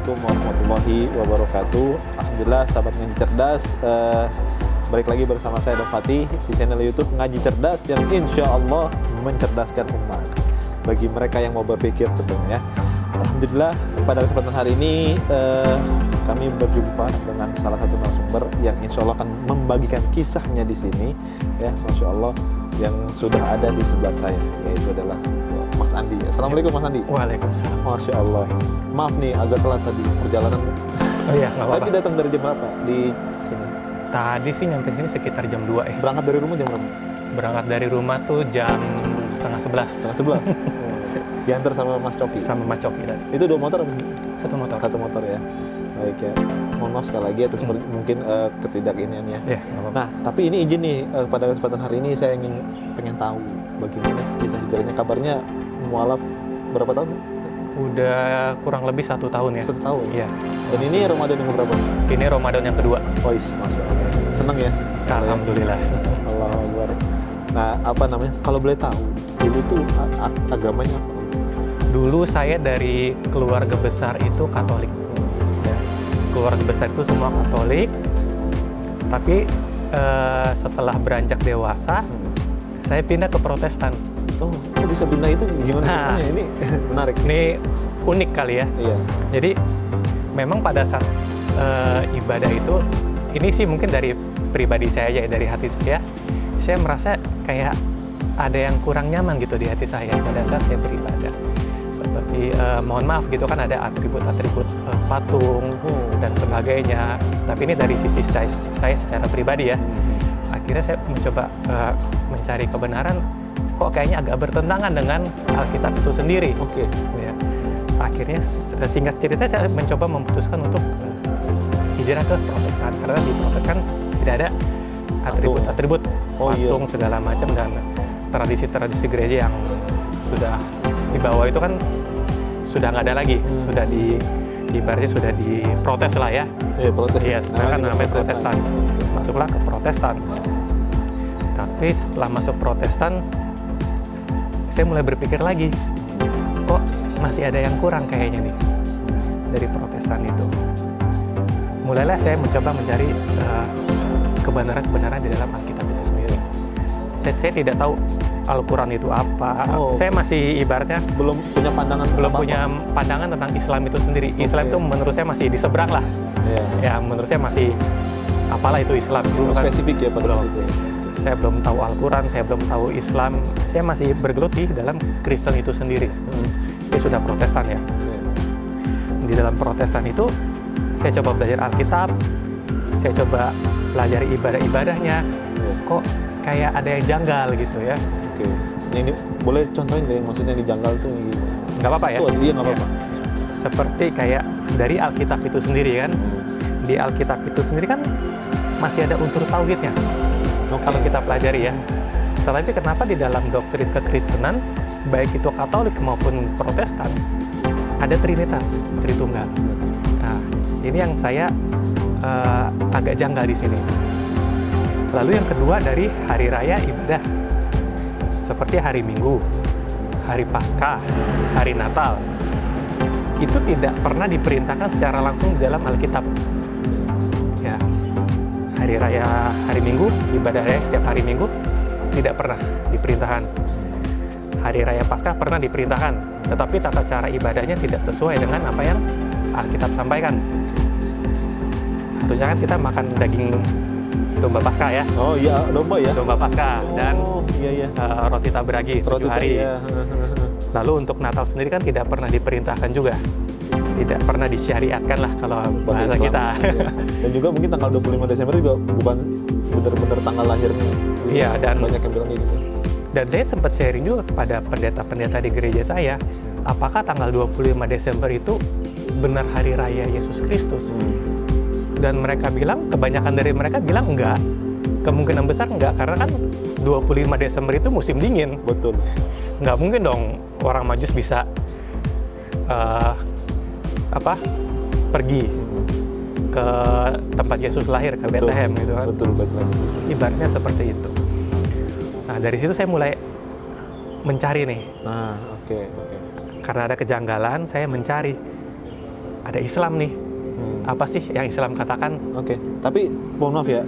Assalamualaikum warahmatullahi wabarakatuh. Alhamdulillah sahabat Ngaji Cerdas, balik lagi bersama saya Dom Fatih di channel YouTube Ngaji Cerdas yang insya Allah mencerdaskan umat bagi mereka yang mau berpikir tentunya. Alhamdulillah pada kesempatan hari ini kami berjumpa dengan salah satu narasumber yang insya Allah akan membagikan kisahnya di sini, ya, masya Allah, yang sudah ada di sebelah saya, yaitu adalah Mas Andi. Assalamualaikum Mas Andi. Waalaikumsalam. Masya Allah. Maaf nih agak telat tadi perjalanan. Oh iya, nggak apa-apa. Tapi datang dari jam berapa di sini? Tadi sih nyampe sini sekitar jam 2 ya. Berangkat dari rumah jam berapa? Berangkat dari rumah tuh jam setengah 11. Setengah 11. Diantar sama Mas Coki. Sama Mas Coki tadi. Itu 2 motor apa sih? Satu motor. Satu motor ya. Baik ya. Mohon maaf sekali lagi atas mungkin ketidakinian ya. Iya, nggak apa-apa. Nah, tapi ini izin nih pada kesempatan hari ini saya pengen tahu bagaimana kisah hijrahnya, kabarnya mualaf berapa tahun? Udah kurang lebih 1 tahun ya. 1 tahun. Iya. Dan ini Ramadan yang berapa? Ini Ramadan yang kedua. Oh, masya Allah. Senang ya? Alhamdulillah. Allah Akbar. Nah, apa namanya? Kalau boleh tahu, dulu tuh agamanya apa? Dulu saya dari keluarga besar itu Katolik. Ya. Keluarga besar itu semua Katolik. Tapi setelah beranjak dewasa, saya pindah ke Protestan. Oh, kok bisa pindah itu? Gimana ceritanya? Ini menarik. Ini unik kali ya. Iya. Jadi memang pada saat ibadah itu, ini sih mungkin dari pribadi saya aja, dari hati saya merasa kayak ada yang kurang nyaman gitu di hati saya pada saat saya beribadah. Seperti mohon maaf gitu kan, ada atribut-atribut patung dan sebagainya. Tapi ini dari sisi saya secara pribadi ya. Akhirnya saya mencoba mencari kebenaran, kok kayaknya agak bertentangan dengan Alkitab itu sendiri. Oke. Ya. Akhirnya singkat cerita saya mencoba memutuskan untuk hijrah ke Protestan, karena di Protestan tidak ada atribut-atribut patung segala macam, dan tradisi-tradisi gereja yang sudah di bawah itu kan sudah nggak ada lagi, sudah ibaratnya sudah diprotes lah ya. Iya, protes. Iya, kan namanya Protestan. Masuklah ke Protestan. Tapi setelah masuk Protestan, saya mulai berpikir lagi, kok masih ada yang kurang kayaknya nih dari Protestan itu. Mulailah saya mencoba mencari kebenaran-kebenaran di dalam Alkitab itu sendiri. Saya tidak tahu Al-Quran itu apa. Saya masih ibaratnya belum punya pandangan tentang Islam itu sendiri. Islam itu menurut saya masih di seberang lah. Iya. Ya, menurut saya masih apalah itu Islam. Belum kan spesifik ya pada saat itu. Saya belum tahu Al-Quran, saya belum tahu Islam. Saya masih bergelut di dalam Kristen itu sendiri. Ini sudah Protestan ya. Di dalam Protestan itu, saya coba belajar Alkitab, saya coba pelajari ibadah-ibadahnya. Kok kayak ada yang janggal gitu ya. Oke. Ini boleh contohin nggak yang maksudnya di janggal tuh gimana? Nggak apa-apa ya? Iya, nggak apa-apa. Seperti kayak dari Alkitab itu sendiri kan. Di Alkitab itu sendiri kan masih ada unsur tauhidnya. Kalau kita pelajari ya. Tetapi kenapa di dalam doktrin kekristenan, baik itu Katolik maupun Protestan, ada Trinitas, Tritunggal. Nah, ini yang saya agak janggal di sini. Lalu yang kedua dari hari raya ibadah, seperti hari Minggu, hari Paskah, hari Natal, itu tidak pernah diperintahkan secara langsung di dalam Alkitab. Ya, hari raya hari Minggu, ibadah raya setiap hari Minggu tidak pernah diperintahkan. Hari raya Paskah pernah diperintahkan, tetapi tata cara ibadahnya tidak sesuai dengan apa yang Alkitab sampaikan. Harusnya kan kita makan daging domba Paskah ya. Oh iya, domba ya. Domba Paskah dan roti tabragi 7 hari. Iya. Lalu untuk Natal sendiri kan tidak pernah diperintahkan juga. Tidak pernah disyariatkan lah kalau bahasa kita. Ya. Dan juga mungkin tanggal 25 Desember juga bukan benar-benar tanggal lahirnya. Iya, dan banyak yang bilang gitu. Dan saya sempat sharing juga kepada pendeta-pendeta di gereja saya, apakah tanggal 25 Desember itu benar hari raya Yesus Kristus? Dan mereka bilang, kebanyakan dari mereka bilang enggak. Kemungkinan besar enggak, karena kan 25 Desember itu musim dingin. Betul. Nggak mungkin dong orang Majus bisa pergi ke tempat Yesus lahir, ke Bethlehem gitu kan. Betul, Bethlehem. Ibaratnya seperti itu. Nah, dari situ saya mulai mencari nih. Nah, oke. Karena ada kejanggalan, saya mencari ada Islam nih. Apa sih yang Islam katakan? Oke, tapi mohon maaf ya,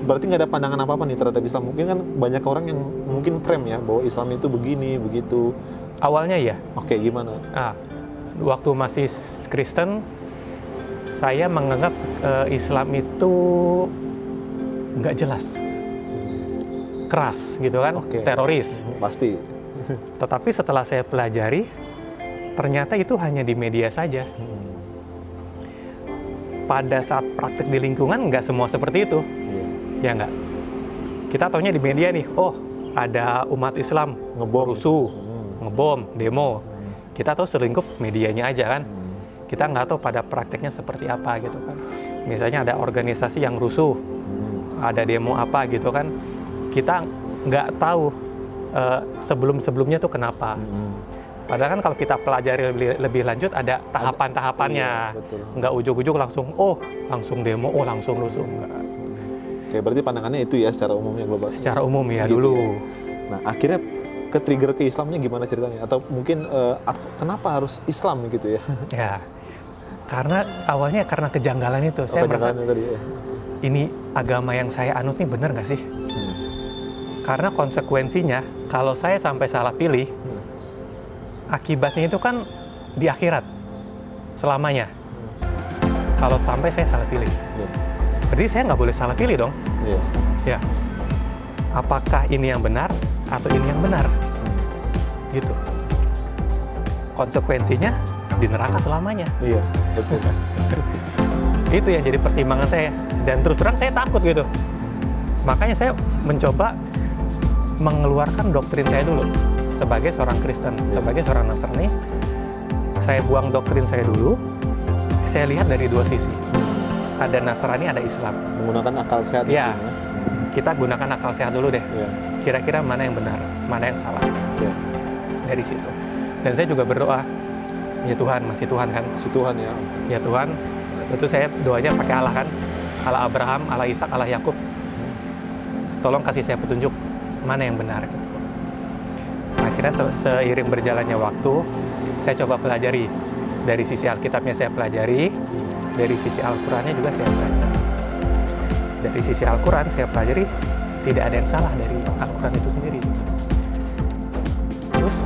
berarti nggak ada pandangan apa-apa nih terhadap Islam. Mungkin kan banyak orang yang mungkin frame ya, bahwa Islam itu begini, begitu. Awalnya ya. Oke, gimana? Waktu masih Kristen, saya menganggap Islam itu nggak jelas, keras gitu kan, teroris. Pasti. Tetapi setelah saya pelajari, ternyata itu hanya di media saja. Pada saat praktek di lingkungan nggak semua seperti itu, ya nggak. Kita taunya di media nih, oh ada umat Islam rusuh, ngebom, demo. Kita tahu selingkup medianya aja kan. Kita nggak tahu pada prakteknya seperti apa gitu kan. Misalnya ada organisasi yang rusuh, ada demo apa gitu kan. Kita nggak tahu sebelum-sebelumnya tuh kenapa. Padahal kan kalau kita pelajari lebih lanjut ada tahapan-tahapannya. Iya, nggak ujuk-ujuk langsung, langsung demo, langsung rusuh. Enggak. Oke, berarti pandangannya itu ya secara umumnya global. Secara umum ya gitu dulu. Ya. Nah, akhirnya ke-trigger ke Islamnya gimana ceritanya? Atau mungkin kenapa harus Islam gitu ya? Ya, karena awalnya karena kejanggalan itu. Saya merasa, tadi ya. ini agama yang saya anut nih bener nggak sih? Karena konsekuensinya, kalau saya sampai salah pilih, akibatnya itu kan di akhirat selamanya. Kalau sampai saya salah pilih, berarti saya nggak boleh salah pilih dong. Ya, apakah ini yang benar atau ini yang benar? Gitu. Konsekuensinya di neraka selamanya. Iya, betul. Itu yang jadi pertimbangan saya. Dan terus terang saya takut gitu. Makanya saya mencoba mengeluarkan doktrin saya dulu. Sebagai seorang Kristen, sebagai seorang Nasrani, saya buang doktrin saya dulu. Saya lihat dari dua sisi. Ada Nasrani, ada Islam. Menggunakan akal sehat. Ya, kita gunakan akal sehat dulu deh. Ya. Kira-kira mana yang benar, mana yang salah. Ya. Dari situ. Dan saya juga berdoa, ya Tuhan, masih Tuhan kan? Si Tuhan ya. Ya Tuhan, itu saya doanya pakai Allah kan? Allah Abraham, Allah Ishak, Allah Yakub. Tolong kasih saya petunjuk mana yang benar. Gitu. Akhirnya seiring berjalannya waktu, saya coba pelajari. Dari sisi Alkitabnya saya pelajari, dari sisi Al-Qurannya juga saya pelajari. Dari sisi Al-Quran saya pelajari, tidak ada yang salah dari Al-Quran itu sendiri. Terus,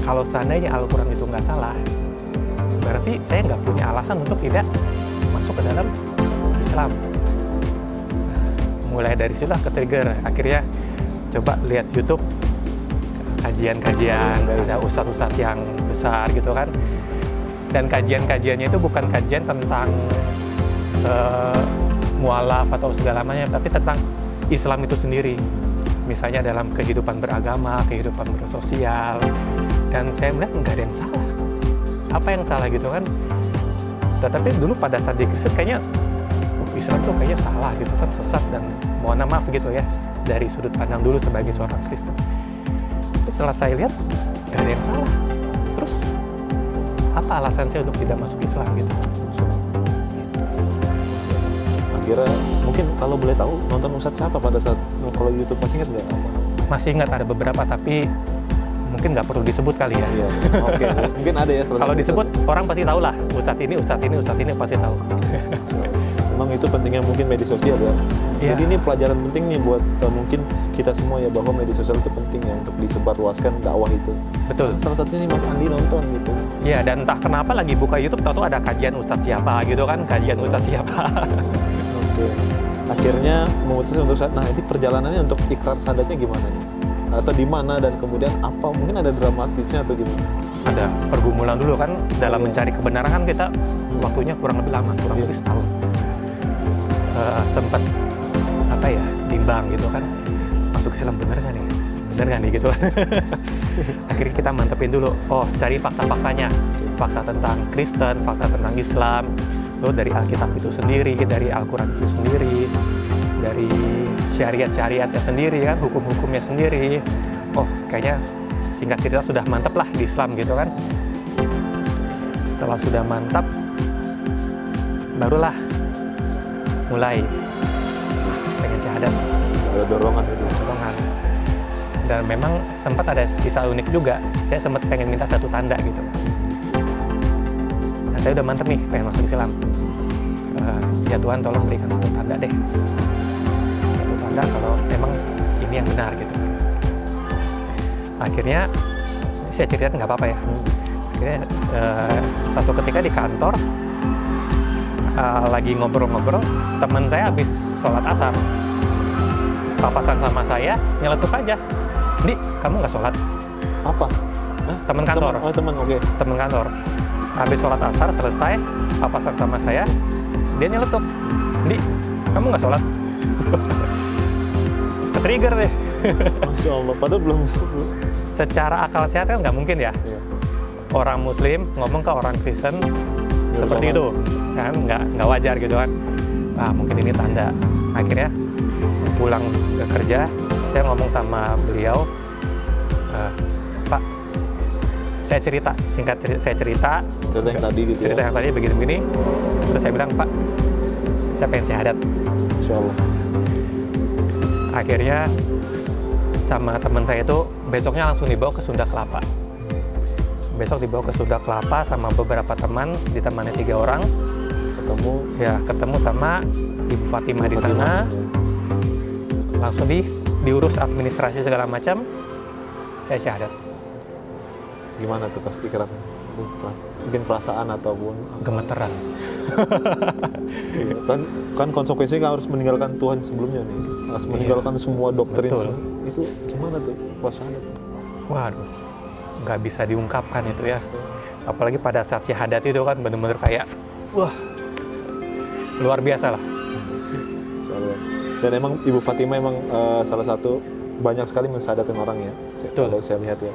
kalau seandainya Al-Quran itu nggak salah, berarti saya nggak punya alasan untuk tidak masuk ke dalam Islam. Mulai dari situlah ke-trigger. Akhirnya coba lihat YouTube, kajian-kajian, ada ustadz-ustadz yang besar gitu kan. Dan kajian-kajiannya itu bukan kajian tentang mualaf atau segala macam, tapi tentang Islam itu sendiri. Misalnya dalam kehidupan beragama, kehidupan bersosial. Dan saya melihat nggak ada yang salah. Apa yang salah gitu kan? Tetapi dulu pada saat di Kristen kayaknya Islam tuh kayaknya salah gitu kan, sesat, dan mohon maaf gitu ya dari sudut pandang dulu sebagai seorang Kristen. Tapi setelah saya lihat nggak ada yang salah. Terus apa alasan saya untuk tidak masuk Islam gitu? Akhirnya mungkin kalau boleh tahu nonton Ustadz siapa pada saat kalau YouTube masih ingat nggak? Masih ingat ada beberapa tapi mungkin nggak perlu disebut kali ya. Iya. Oke. Mungkin ada ya. Kalau disebut orang pasti tahu lah. Ustadz ini pasti tahu. Memang itu pentingnya mungkin media sosial ya. Ya. Jadi ini pelajaran penting nih buat mungkin kita semua ya, bahwa media sosial itu penting ya untuk disebarluaskan dakwah itu. Betul. Salah satunya nih Mas Andi nonton gitu. Iya, dan entah kenapa lagi buka YouTube tahu ada kajian Ustadz siapa gitu kan, kajian Ustadz siapa. Oke. Akhirnya memutuskan untuk nah itu perjalanannya untuk ikrar syahadatnya gimana nih? Atau di mana dan kemudian apa, mungkin ada dramatisnya atau gimana? Ada pergumulan dulu kan dalam mencari kebenaran kan, kita waktunya kurang lebih lama, kurang lebih setahun. Sempat apa ya, bimbang gitu kan, masuk Islam bener nggak nih gitu kan. Akhirnya kita mantepin dulu, cari fakta-faktanya, fakta tentang Kristen, fakta tentang Islam, lalu dari Alkitab itu sendiri, dari Al-Quran itu sendiri, dari syariat-syariatnya sendiri kan, hukum-hukumnya sendiri. Kayaknya singkat cerita sudah mantap lah di Islam gitu kan. Setelah sudah mantap, barulah mulai pengen syahadat. Ada dorongan itu. Dorongan. Dan memang sempat ada kisah unik juga. Saya sempat pengen minta satu tanda gitu. Nah, saya udah mantep nih pengen masuk Islam. Ya Tuhan tolong berikan satu tanda deh, satu tanda kalau emang ini yang benar gitu. Akhirnya saya cerita nggak apa-apa ya. Akhirnya satu ketika di kantor lagi ngobrol-ngobrol, teman saya habis sholat asar, papasan sama saya nyeletuk aja, "Di, kamu nggak sholat?" Apa? Teman kantor. Teman, oke. Teman kantor. Habis sholat asar selesai, papasan sama saya, dia nyeletuk, "Di, kamu nggak sholat?" Ke-trigger deh. Masya Allah, padahal belum. Secara akal sehat kan nggak mungkin ya. Iya. Orang Muslim ngomong ke orang Kristen seperti itu, kan nggak wajar gitu kan. Mungkin ini tanda. Akhirnya pulang ke kerja, saya ngomong sama beliau, "Pak, saya cerita, saya cerita yang tadi gitu cerita ya. yang tadi begini-begini." Terus saya bilang, "Pak, saya pengen syahadat." Insya Allah. Akhirnya sama teman saya itu besoknya langsung dibawa ke Sunda Kelapa. Besok dibawa ke Sunda Kelapa sama beberapa teman, ditemani 3 orang. Ketemu sama Ibu Fatimah di sana. Langsung diurus administrasi segala macam. Saya syahadat. Gimana tuh pas pikiran? Mungkin perasaan ataupun gemeteran. Iya, kan konsekuensinya harus meninggalkan Tuhan sebelumnya nih, harus meninggalkan semua doktrin. Itu gimana tuh perasaannya? Waduh, nggak bisa diungkapkan itu ya. Apalagi pada saat syahadat itu kan benar-benar kayak, wah, luar biasa lah. Dan emang Ibu Fatimah emang salah satu banyak sekali mensyahadatkan orang ya. Kalau saya lihat ya.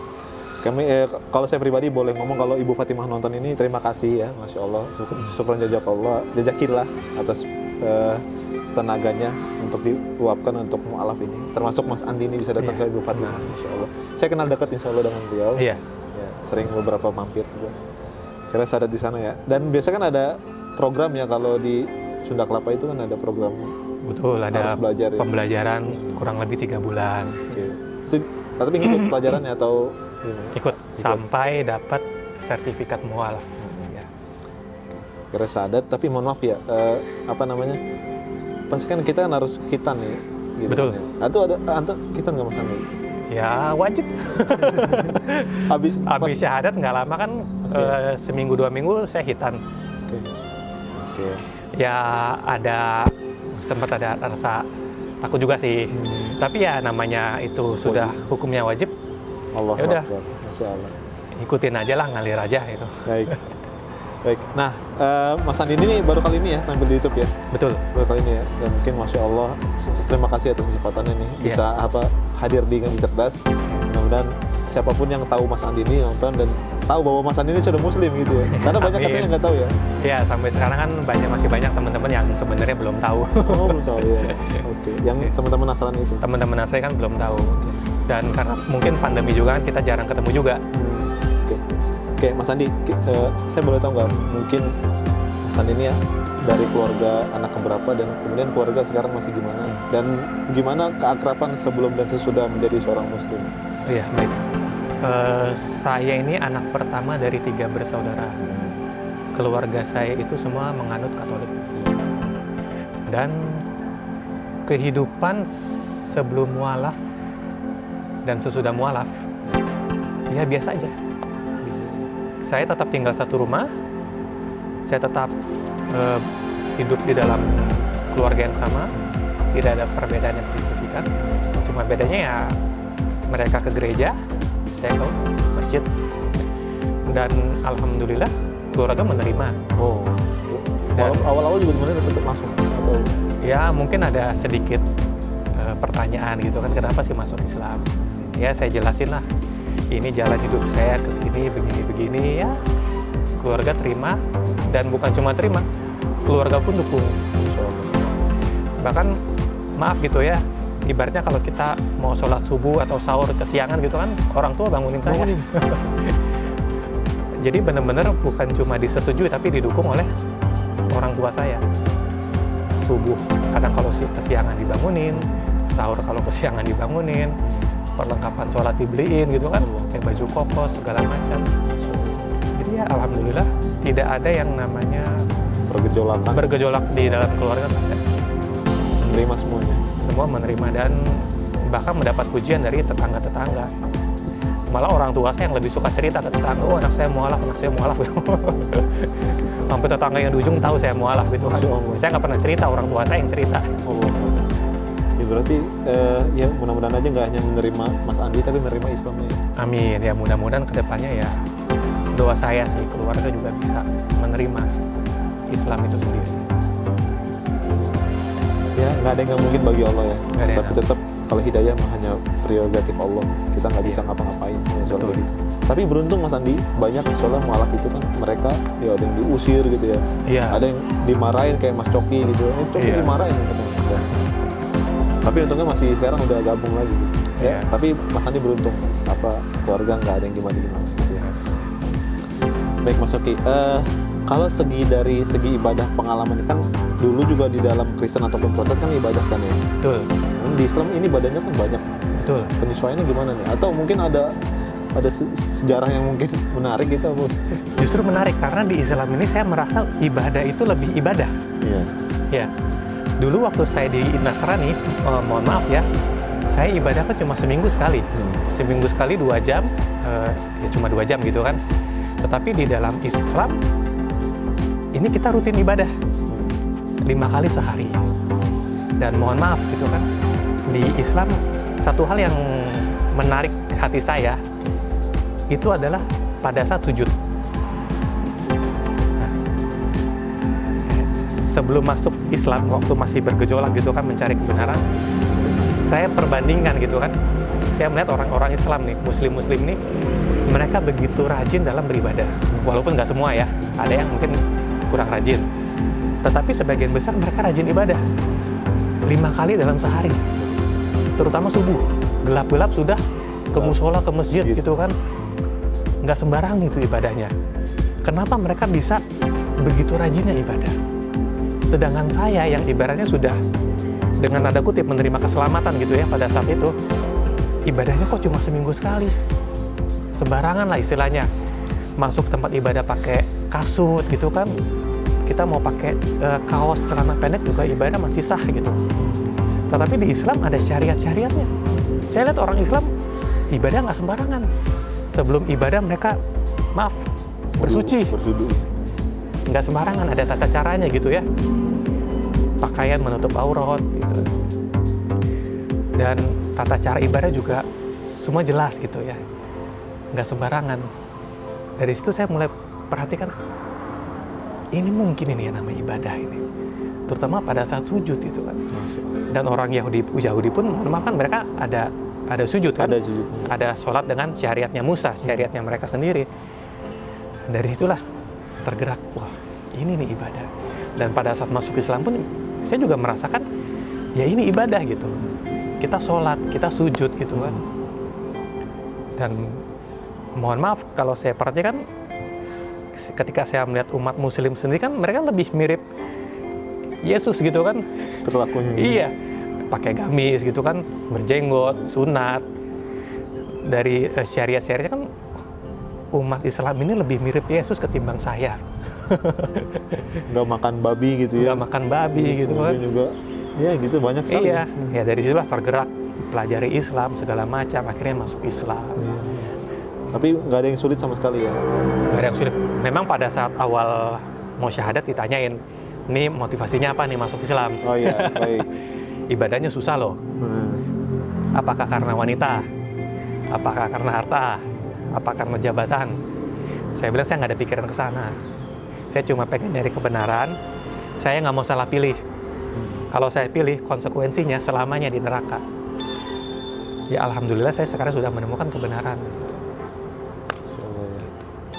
Kalau saya pribadi boleh ngomong kalau Ibu Fatimah nonton ini, terima kasih ya, Masya Allah, syukron jazakallah atas tenaganya untuk diluapkan untuk mu'alaf ini, termasuk Mas Andi ini bisa datang ke Ibu Fatimah, Masya Allah. Saya kenal dekat Insya Allah dengan beliau, sering beberapa mampir juga, kira syahadat di sana ya. Dan biasa kan ada program ya, kalau di Sunda Kelapa itu kan ada program. Betul, ada belajar, pembelajaran kurang lebih 3 bulan. Itu, tapi ngikut pelajarannya atau gimana? Ikut sampai dapat sertifikat mu'alaf. Kira syahadat, tapi mohon maaf ya, pasti kan kita kan harus khitan nih. Gitu. Betul. Atau ada khitan nggak Mas Andi? Ya wajib. Habis syahadat nggak lama kan, seminggu 2 minggu saya khitan. Ya sempat ada rasa takut juga sih. Tapi ya namanya itu sudah hukumnya wajib. Ya udah. Masya Allah. Ikutin aja lah, ngalir aja itu. Baik. Nah, Mas Andi ini baru kali ini ya tampil di YouTube ya? Betul. Baru kali ini ya. Dan mungkin Masya Allah, terima kasih atas kesempatannya nih bisa hadir di Ngaji Cerdas. Mudah-mudahan siapapun yang tahu Mas Andi ini nonton dan tahu bahwa Mas Andi ini sudah Muslim gitu ya. Karena banyak katanya yang nggak tahu ya. Iya, sampai sekarang kan masih banyak teman-teman yang sebenarnya belum tahu. Oh, belum tahu ya. Oke. Yang teman-teman Nasrani itu. Teman-teman Nasrani kan belum tahu. Dan karena mungkin pandemi juga kan kita jarang ketemu juga. Oke, Mas Andi, saya boleh tahu nggak, mungkin Mas Andi ini ya dari keluarga anak keberapa dan kemudian keluarga sekarang masih gimana? Dan gimana keakraban sebelum dan sesudah menjadi seorang Muslim? Iya, baik. Saya ini anak pertama dari 3 bersaudara. Keluarga saya itu semua menganut Katolik. Dan kehidupan sebelum mualaf dan sesudah mualaf, ya biasa aja. Saya tetap tinggal satu rumah, saya tetap hidup di dalam keluarga yang sama, tidak ada perbedaan yang signifikan. Cuma bedanya ya mereka ke gereja, saya ke masjid. Dan alhamdulillah keluarga menerima. Dan awal-awal juga gimana tetap masuk? Atau? Ya mungkin ada sedikit pertanyaan gitu kan, kenapa sih masuk Islam? Ya saya jelasin lah. Ini jalan hidup saya ke sini begini-begini ya. Keluarga terima, dan bukan cuma terima, keluarga pun dukung. Bahkan maaf gitu ya, ibaratnya kalau kita mau sholat subuh atau sahur kesiangan gitu kan, orang tua bangunin saya. Jadi benar-benar bukan cuma disetujui tapi didukung oleh orang tua saya. Subuh kadang kalau kesiangan dibangunin, sahur kalau kesiangan dibangunin, perlengkapan sholat dibeliin gitu kan, kayak baju koko segala macam. Itu Ya, alhamdulillah tidak ada yang namanya bergejolak di dalam keluarga. Menerima semuanya. Semua menerima dan bahkan mendapat pujian dari tetangga-tetangga. Malah orang tua saya yang lebih suka cerita ke tetangga, oh anak saya mualaf. Sampai tetangga yang di ujung tahu saya mualaf gitu kan. Saya nggak pernah cerita, orang tua saya yang cerita. Ya berarti ya mudah-mudahan aja nggak hanya menerima Mas Andi tapi menerima Islamnya. Amin, ya mudah-mudahan kedepannya ya doa saya sih keluarga juga bisa menerima Islam itu sendiri. Ya nggak ada yang nggak mungkin bagi Allah ya. Tapi yang tetap kalau hidayah mah hanya prerogatif Allah. Kita nggak bisa ngapa-ngapain ya, soal Betul. gitu. Tapi beruntung Mas Andi banyak soalnya mualaf itu kan mereka ya ada yang diusir gitu ya. Iya. Ada yang dimarahin kayak Mas Coki gitu. Coki Iya. dimarahin gitu. Ya. Tapi untungnya masih sekarang udah gabung lagi. Ya. Iya. Tapi Mas Andi beruntung keluarga nggak ada yang gimana gitu ya. Baik Mas Coki. Kalau dari segi ibadah pengalaman kan dulu juga di dalam Kristen ataupun Protestan kan ibadah kan ya. Betul. Di Islam ini ibadahnya kan banyak. Betul. Penyesuaiannya gimana nih? Atau mungkin ada sejarah yang mungkin menarik gitu Bu? Justru menarik karena di Islam ini saya merasa ibadah itu lebih ibadah. Iya. Ya. Dulu waktu saya di Nasrani, mohon maaf ya, saya ibadah kan cuma seminggu sekali. Seminggu sekali 2 jam, ya cuma 2 jam gitu kan. Tetapi di dalam Islam ini kita rutin ibadah 5 kali sehari. Dan mohon maaf gitu kan, di Islam satu hal yang menarik hati saya itu adalah pada saat sujud. Nah, sebelum masuk Islam, waktu masih bergejolak gitu kan mencari kebenaran, saya perbandingkan gitu kan, saya melihat orang-orang Islam nih, muslim-muslim nih, mereka begitu rajin dalam beribadah. Walaupun nggak semua ya, ada yang mungkin kurang rajin. Tetapi sebagian besar mereka rajin ibadah 5 kali dalam sehari. Terutama subuh, gelap-gelap sudah ke musola, ke masjid gitu kan. Nggak sembarang itu ibadahnya. Kenapa mereka bisa begitu rajinnya ibadah? Sedangkan saya yang ibaratnya sudah dengan tanda kutip menerima keselamatan gitu ya pada saat itu, ibadahnya kok cuma seminggu sekali. Sembarangan lah istilahnya. Masuk tempat ibadah pakai kasut gitu kan. Kita mau pakai kaos celana pendek juga ibadah masih sah gitu. Tetapi di Islam ada syariat-syariatnya. Saya lihat orang Islam ibadah nggak sembarangan. Sebelum ibadah mereka bersuci. Nggak sembarangan, ada tata caranya gitu ya. Pakaian menutup aurat gitu. Dan tata cara ibadah juga semua jelas gitu ya. Nggak sembarangan. Dari situ saya mulai perhatikan, ini mungkin ini yang namanya ibadah ini. Terutama pada saat sujud itu kan. Dan orang Yahudi pun, mohon maaf kan mereka ada sujud kan? Ada sujud. Ada sholat dengan syariatnya Musa, syariatnya mereka sendiri. Dari itulah tergerak, wah ini nih ibadah. Dan pada saat masuk Islam pun, saya juga merasakan, ya ini ibadah gitu. Kita sholat, kita sujud gitu kan. Dan mohon maaf kalau saya perhatikan, ketika saya melihat umat muslim sendiri kan mereka lebih mirip Yesus gitu kan. Perilakunya. Iya, pakai gamis gitu kan, berjenggot, sunat. Dari syariat-syariatnya kan umat Islam ini lebih mirip Yesus ketimbang saya. Nggak makan babi gitu ya. Nggak makan babi gitu kan. Juga, ya gitu banyak sekali. Iya, ya dari situlah tergerak, pelajari Islam segala macam, akhirnya masuk Islam. Iya. Tapi nggak ada yang sulit sama sekali ya? Nggak ada yang sulit. Memang pada saat awal mau syahadat ditanyain, ini motivasinya apa nih masuk Islam? Oh iya, baik. Ibadahnya susah loh. Apakah karena wanita? Apakah karena harta? Apa karena jabatan? Saya bilang saya nggak ada pikiran ke sana. Saya cuma pengen nyari kebenaran. Saya nggak mau salah pilih. Kalau saya pilih, konsekuensinya selamanya di neraka. Ya alhamdulillah saya sekarang sudah menemukan kebenaran.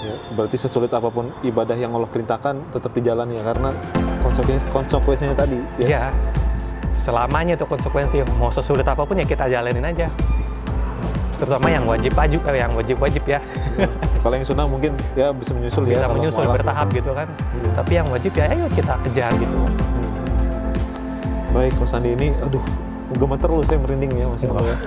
Ya, berarti sesulit apapun ibadah yang Allah perintahkan tetap dijalani ya, karena konsekuensinya tadi. Ya. Iya, selamanya itu konsekuensi. Mau sesulit apapun ya kita jalanin aja. Terutama yang wajib ya. Kalau yang sunnah mungkin ya bisa menyusul ya. Bisa menyusul bertahap gitu kan. Tapi yang wajib ya ayo kita kejar gitu. Baik, Mas Andi ini, gemeter lu, saya merinding ya Masya Allah.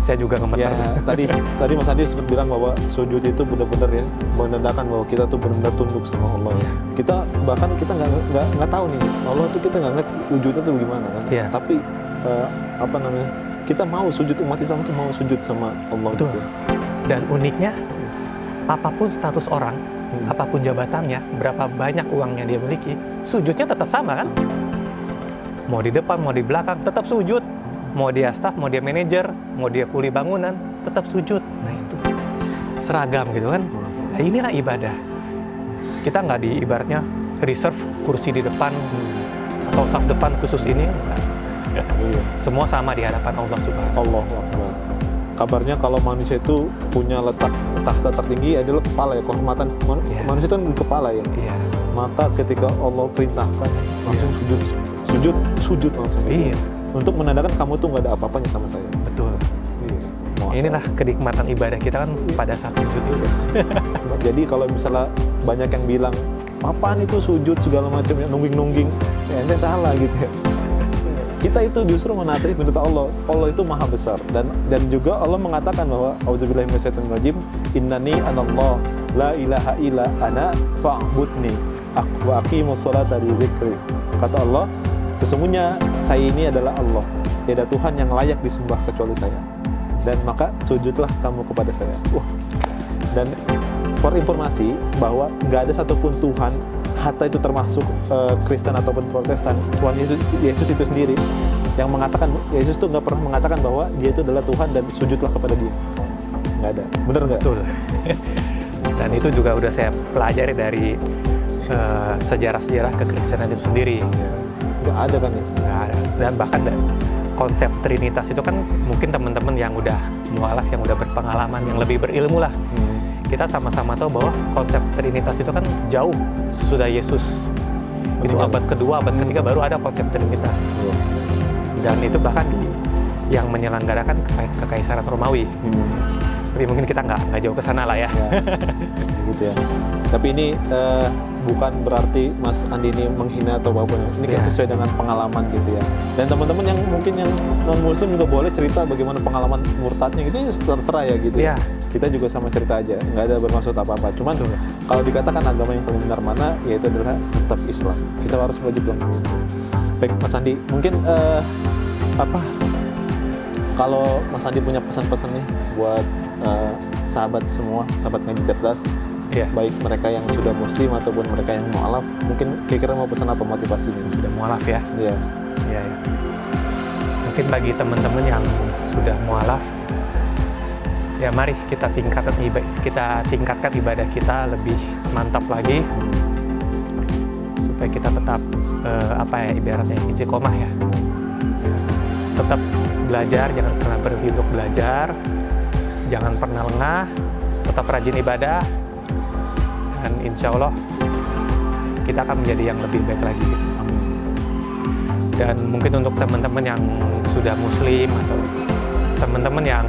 Saya juga Ya, gemeter. tadi Mas Andi sempat bilang bahwa sujud itu benar-benar ya menandakan bahwa kita tuh benar-benar tunduk sama Allah ya. Kita bahkan kita nggak tahu nih Allah tuh, kita nggak ngerti wujudnya tuh gimana kan. Iya. Tapi apa namanya, kita mau sujud, umat Islam tuh mau sujud sama Allah. Betul. Gitu. Dan uniknya, apapun status orang, apapun jabatannya, berapa banyak uangnya dia miliki, sujudnya tetap sama kan? Mau di depan, mau di belakang, tetap sujud. Mau dia staff, mau dia manajer, mau dia kuli bangunan, tetap sujud. Nah itu seragam gitu kan. Nah inilah ibadah. Kita nggak di ibaratnya reserve kursi di depan atau saf depan khusus ini. Iya. Semua sama di hadapan Allah Subhanahu. Allah Akbar. Kabarnya kalau manusia itu punya letak tahta tertinggi adalah kepala ya, kehormatan Iya. manusia itu kan di kepala ya. Iya. Maka ketika Allah perintahkan langsung sujud langsung. Iya. Untuk menandakan kamu tuh nggak ada apa-apanya sama saya. Betul. Iya. Masya Inilah kenikmatan ibadah kita kan pada saat sujud itu. Allah. Jadi kalau misalnya banyak yang bilang apaan itu sujud segala macam ya, nungging ya ente salah gitu ya. Kita itu justru menaati perintah Allah. Allah itu maha besar, dan juga Allah mengatakan bahwa auzubillahi minasyaitonir rajim, innani anallah la ilaha illa ana fa'budni wa aqimus sholata li dzikri. Kata Allah, sesungguhnya saya ini adalah Allah, tidak ada Tuhan yang layak disembah kecuali saya, dan maka sujudlah kamu kepada saya. Dan for informasi bahwa nggak ada satupun Tuhan, hatta itu termasuk Kristen ataupun Protestan, Tuhan Yesus itu sendiri yang mengatakan, Yesus tuh nggak pernah mengatakan bahwa dia itu adalah Tuhan dan sujudlah kepada dia. Nggak ada, bener nggak? Betul. Dan itu juga udah saya pelajari dari sejarah-sejarah kekristenan itu sendiri. Nggak ada kan ya? Nggak ada. Dan bahkan konsep Trinitas itu kan mungkin teman-teman yang udah mualaf, yang udah berpengalaman, yang lebih berilmu lah. Kita sama-sama tahu bahwa konsep Trinitas itu kan jauh sesudah Yesus. Itu abad kedua, abad ketiga baru ada konsep Trinitas. Dan itu bahkan yang menyelenggarakan kekaisaran Romawi. Tapi mungkin kita nggak jauh ke sana lah ya. Gitu ya. Tapi ini bukan berarti Mas Andi ini menghina atau apapun. Ini kan sesuai dengan pengalaman gitu ya. Dan teman-teman yang mungkin yang non-muslim juga boleh cerita bagaimana pengalaman murtadnya gitu, ya terserah ya gitu. Iya. Kita juga sama cerita aja, nggak ada bermaksud apa-apa. Cuman kalau dikatakan agama yang paling benar mana, yaitu adalah tetap Islam. Kita harus wajib dong. Baik Mas Andi, mungkin kalau Mas Andi punya pesan-pesan nih buat sahabat semua, sahabat ngaji cerdas, baik mereka yang sudah muslim ataupun mereka yang mualaf, mungkin kira-kira mau pesan apa motivasinya? Sudah mualaf ya? Iya. Iya. Mungkin bagi teman-teman yang sudah mualaf, ya mari kita tingkatkan ibadah kita lebih mantap lagi supaya kita tetap ibaratnya istiqomah ya. Tetap belajar, jangan pernah berhenti untuk belajar, jangan pernah lengah, tetap rajin ibadah, dan insya Allah kita akan menjadi yang lebih baik lagi gitu. Amin. Dan mungkin untuk teman-teman yang sudah muslim atau teman-teman yang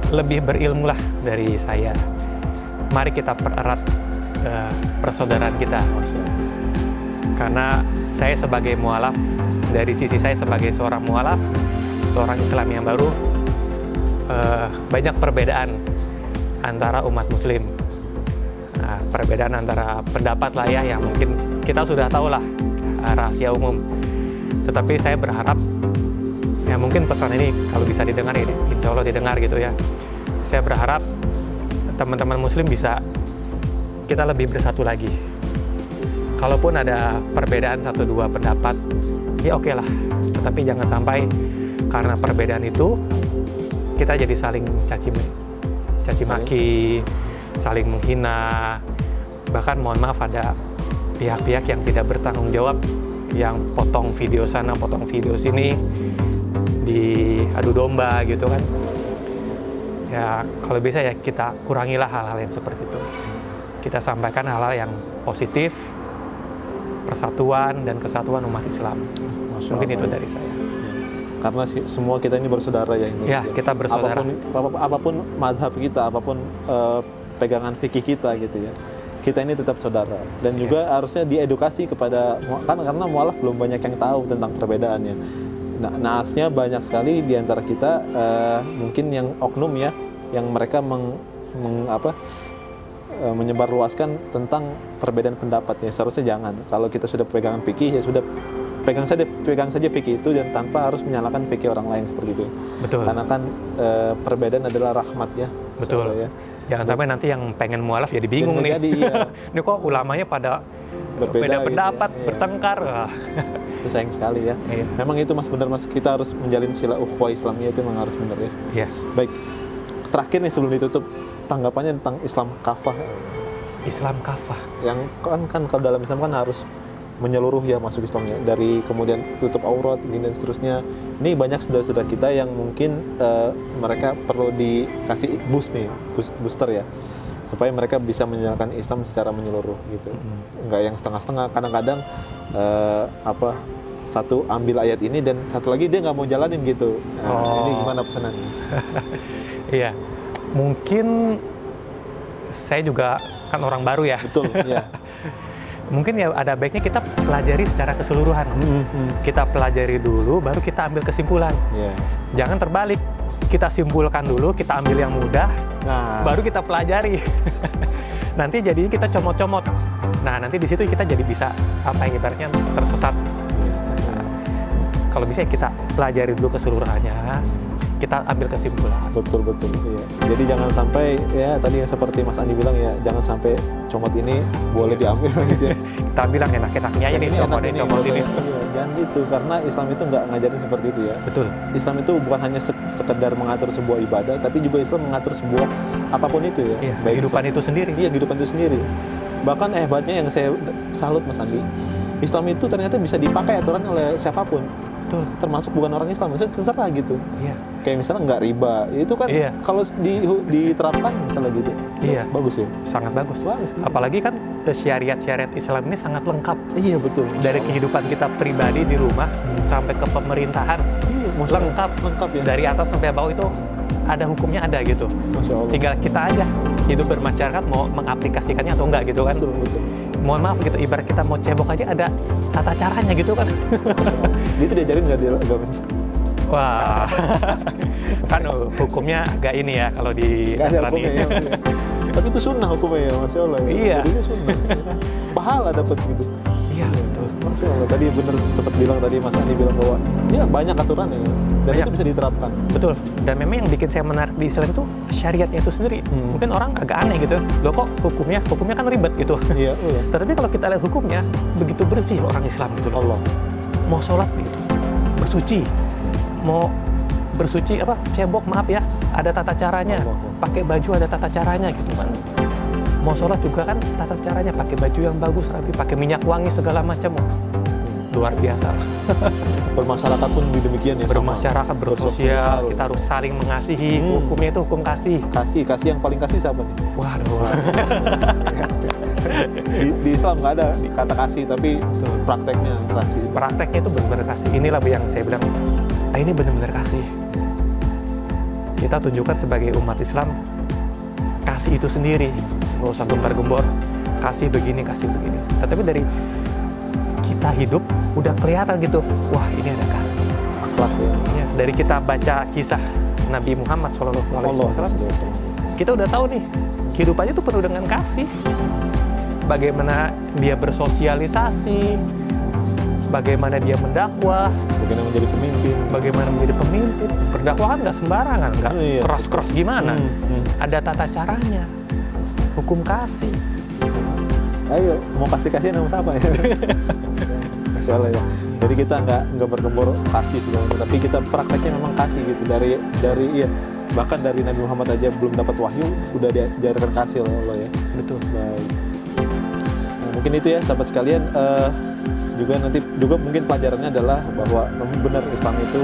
lebih berilmu lah dari saya, mari kita pererat persaudaraan kita. Karena saya sebagai mualaf, dari sisi saya sebagai seorang mualaf, seorang Islam yang baru, banyak perbedaan antara umat muslim. Nah, perbedaan antara pendapat lah ya, yang mungkin kita sudah tahu lah, rahasia umum. Tetapi saya berharap, ya mungkin pesan ini kalau bisa didengar, insya Allah didengar gitu ya. Saya berharap teman-teman muslim bisa kita lebih bersatu lagi. Kalaupun ada perbedaan 1-2 pendapat, ya oke lah. Tetapi jangan sampai karena perbedaan itu kita jadi saling caci maki, saling menghina. Bahkan mohon maaf ada pihak-pihak yang tidak bertanggung jawab, yang potong video sana, potong video sini, diadu domba gitu kan. Ya kalau bisa ya kita kurangilah hal-hal yang seperti itu. Kita sampaikan hal-hal yang positif, persatuan dan kesatuan umat Islam. Mungkin itu dari saya. Karena semua kita ini bersaudara ya. Ya, kita bersaudara. Apapun madhab kita, apapun pegangan fikih kita gitu ya. Kita ini tetap saudara. Dan juga harusnya diedukasi kepada, karena mualaf belum banyak yang tahu tentang perbedaannya. naasnya banyak sekali di antara kita mungkin yang oknum ya, yang mereka menyebarluaskan tentang perbedaan pendapat ya. Seharusnya jangan. Kalau kita sudah pegangan fikih ya sudah pegang saja fikih itu dan tanpa harus menyalahkan fikih orang lain seperti itu. Betul. Karena kan perbedaan adalah rahmat ya. Betul. Ya. Jangan sampai nanti yang pengen mualaf jadi bingung nih. Jadi, iya. Ini kok ulamanya pada beda pendapat, gitu ya. bertengkar. Wah. Itu sayang sekali ya. Iya. Memang itu Mas benar Mas, kita harus menjalin sila ukhuwah Islamiyah itu memang harus benar ya. Iya. Baik. Terakhir nih sebelum ditutup, tanggapannya tentang Islam kafah. Islam kafah. Yang kan kalau dalam Islam kan harus menyeluruh ya masuk Islamnya, dari kemudian tutup aurat gini dan seterusnya. Ini banyak saudara-saudara kita yang mungkin mereka perlu dikasih booster ya, supaya mereka bisa menjalankan Islam secara menyeluruh gitu. Enggak yang setengah-setengah. Kadang-kadang satu ambil ayat ini dan satu lagi dia nggak mau jalanin gitu. Nah, ini gimana pesanannya? Iya, mungkin saya juga kan orang baru ya. Betul, ya. Mungkin ya ada baiknya kita pelajari secara keseluruhan. Kita pelajari dulu, baru kita ambil kesimpulan. Yeah. Jangan terbalik. Kita simpulkan dulu, kita ambil yang mudah, baru kita pelajari. Nanti jadinya kita comot-comot. Nah, nanti di situ kita jadi bisa ibaratnya tersesat. Nah, kalau bisa kita pelajari dulu keseluruhannya, kita ambil kesimpulan. Betul, iya. Jadi jangan sampai ya tadi yang seperti Mas Andi bilang ya, jangan sampai comot ini boleh diambil gitu ya. Kita bilang enak-enaknya aja nih, comot ini. Iya, jangan gitu, karena Islam itu nggak ngajarin seperti itu ya. Betul. Islam itu bukan hanya sekedar mengatur sebuah ibadah, tapi juga Islam mengatur sebuah apapun itu ya. Iya, kehidupan itu sendiri. Iya, kehidupan itu sendiri. Bahkan hebatnya yang saya salut Mas Andi, Islam itu ternyata bisa dipakai aturan oleh siapapun. Betul. Termasuk bukan orang Islam, maksudnya terserah gitu. Iya. Kayak misalnya nggak riba, itu kan kalau diterapkan misalnya gitu, iya. Bagus ya? Sangat bagus. Bagus. Apalagi kan syariat-syariat Islam ini sangat lengkap. Iya betul. Dari kehidupan kita pribadi di rumah sampai ke pemerintahan, lengkap ya. Dari atas sampai bawah itu ada hukumnya ada gitu. Masya Allah. Tinggal kita aja hidup bermasyarakat mau mengaplikasikannya atau enggak gitu kan. Betul. Mohon maaf gitu, ibarat kita mau cebok aja ada tata caranya gitu kan. Itu diajarin nggak di agama? Wah, kan hukumnya agak ini ya kalau di Nasrani. Ya. Tapi itu sunnah hukumnya ya, Masya Allah. Ya. Iya. Jadinya sunnah. Ya kan? Pahala dapat gitu. Iya betul. Masya Allah. Tadi bener sempat bilang tadi Mas Andi bilang bahwa ya banyak aturan ya, dan itu bisa diterapkan. Betul. Dan memang yang bikin saya menarik di Islam itu syariatnya itu sendiri. Mungkin orang agak aneh gitu. Loh kok hukumnya kan ribet gitu. Iya. Tapi kalau kita lihat hukumnya begitu bersih orang Islam gitu. Allah. Mau sholat gitu, bersuci. Mau bersuci cebok maaf ya, ada tata caranya. Pakai baju ada tata caranya gitu kan. Mau sholat juga kan tata caranya, pakai baju yang bagus, rapi, pakai minyak wangi segala macam. Luar biasa. Bermasyarakat pun demikian ya. Bermasyarakat, bersosial, kita harus saling mengasihi. Hukumnya itu hukum kasih. Kasih yang paling kasih siapa nih? Waduh. di Islam nggak ada kata kasih, tapi prakteknya kasih. Prakteknya itu benar-benar kasih. Inilah yang saya bilang, ini benar-benar kasih. Kita tunjukkan sebagai umat Islam, kasih itu sendiri. Nggak usah gembar-gembor, kasih begini. Tetapi dari kita hidup, udah kelihatan gitu, wah ini ada kasih. Akhlak ya. Dari kita baca kisah Nabi Muhammad SAW, kita udah tahu nih, kehidupannya itu penuh dengan kasih. Bagaimana dia bersosialisasi, bagaimana dia mendakwah, bagaimana menjadi pemimpin. Berdakwah kan nggak sembarangan, nggak keras-keras gimana. Ada tata caranya, hukum kasih. Ayo, mau kasih-kasihan sama siapa ya? Masya Allah ya. Jadi kita nggak bergembor kasih segala, tapi kita prakteknya memang kasih gitu. Dari bahkan dari Nabi Muhammad aja belum dapat wahyu, udah diajarkan kasih oleh Allah ya. Betul. Baik. Nah, mungkin itu ya sahabat sekalian. Juga mungkin pelajarannya adalah bahwa benar Islam itu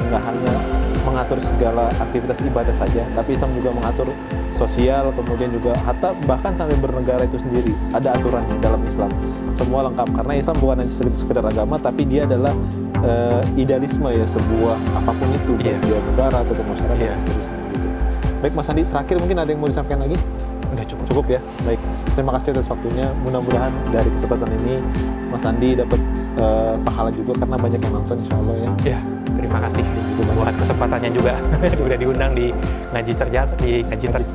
nggak hanya mengatur segala aktivitas ibadah saja, tapi Islam juga mengatur sosial, kemudian juga bahkan sampai bernegara itu sendiri ada aturannya dalam Islam. Semua lengkap, karena Islam bukan hanya sekedar agama, tapi dia adalah idealisme ya, sebuah apapun itu, baik dia negara atau masyarakat dan seterusnya gitu. Baik Mas Andi, terakhir mungkin ada yang mau disampaikan lagi? Udah cukup. Cukup ya. Baik. Terima kasih atas waktunya. Mudah-mudahan dari kesempatan ini Mas Andi dapat pahala juga karena banyak yang nonton insya Allah ya. Ya, terima kasih buat kesempatannya juga. Udah diundang di ngaji cerdas,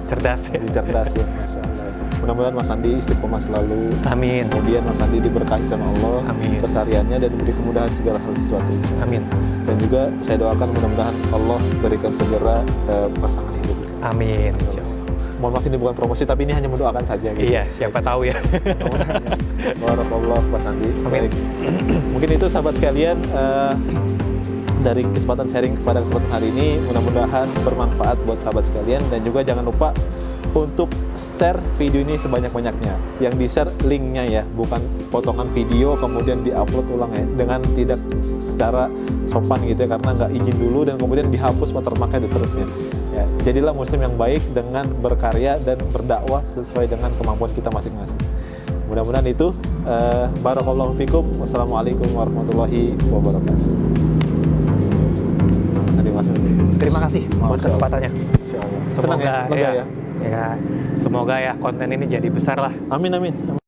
cerdas. Jadi cerdas ya. Masya Allah. Mudah-mudahan Mas Andi istiqomah selalu. Amin. Kemudian Mas Andi diberkahi sama Allah. Amin. Kesehariannya dan diberi kemudahan segala hal sesuatu. Amin. Dan juga saya doakan mudah-mudahan Allah berikan segera pasangan hidup. Amin. Insya Allah. Mohon maaf ini bukan promosi tapi ini hanya mendoakan saja gitu. Iya, siapa tahu ya. Barakallah Mas Andi. Amin. Baik. Mungkin itu sahabat sekalian dari kesempatan sharing kepada kesempatan hari ini mudah-mudahan bermanfaat buat sahabat sekalian dan juga jangan lupa untuk share video ini sebanyak-banyaknya. Yang di-share linknya ya, bukan potongan video kemudian di-upload ulang ya, dengan tidak secara sopan gitu ya, karena nggak izin dulu dan kemudian dihapus watermarknya dan seterusnya. Ya, jadilah muslim yang baik dengan berkarya dan berdakwah sesuai dengan kemampuan kita masing-masing. Mudah-mudahan itu. Barakallahu fikum. Wassalamualaikum warahmatullahi wabarakatuh. Terima kasih buat kesempatannya. Insya Allah. Senang Semoga ya, lega ya. ya, semoga ya konten ini jadi besar lah. Amin amin.